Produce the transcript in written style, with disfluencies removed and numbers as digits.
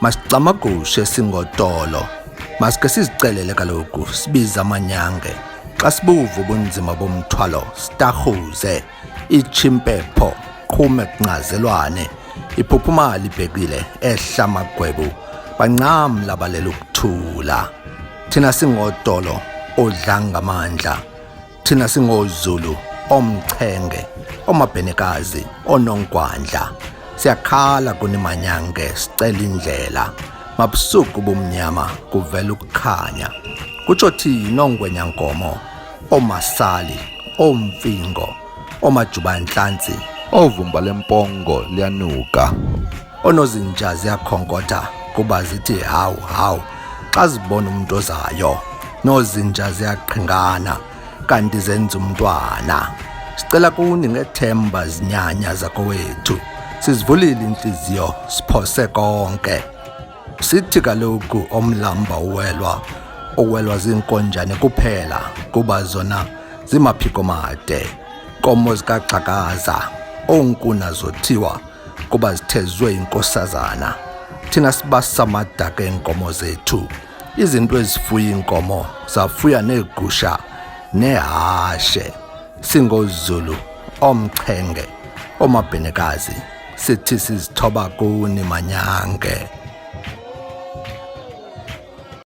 Masicamagushe singotolo. Masike sizicelele kaloku sibiza amanyange. Xa sibuva ubunzima bomthwalo sitahuze. Ichimpepho qhume kuncazelwane. Iphuphumali ibhekile ehlamagwebu. Bancamla balela ukuthula. Thina singotolo odla ngamandla. Thina singoZulu omchenge, omabhenekazi, onongwandla. Siyakhala kunimanyange sicela indlela. Mabusuku bomnyama kuvela ukukhanya. Kutsho thina ongwenyankomo, omasali, omfingo, omajubanhlansi, ovumba lempongo liyanuka. Onozinja ziyakhonkotha kuba zithi hawu hawu xa zibona umuntu ozayo. Nozinja ziyaqhingana kanti zenza umntwana. Sicela kuni ngethemba zinyanya zakowethu. Sizivulile inhliziyo siphose konke. Sithi kaloku omlamba uwelwa zinkonjane kuphela kuba zona zimaphiko made. Komo zikaxhakaza onkuna zothiwa kuba zithezwe inkosazana. Thina sibasa amadaka enkomo zethu. Izinto ezifuya inkomo zafuya negusha nehashe. SingoZulu omchenge, omabhenekazi, sithi sizithoba kuni manyange.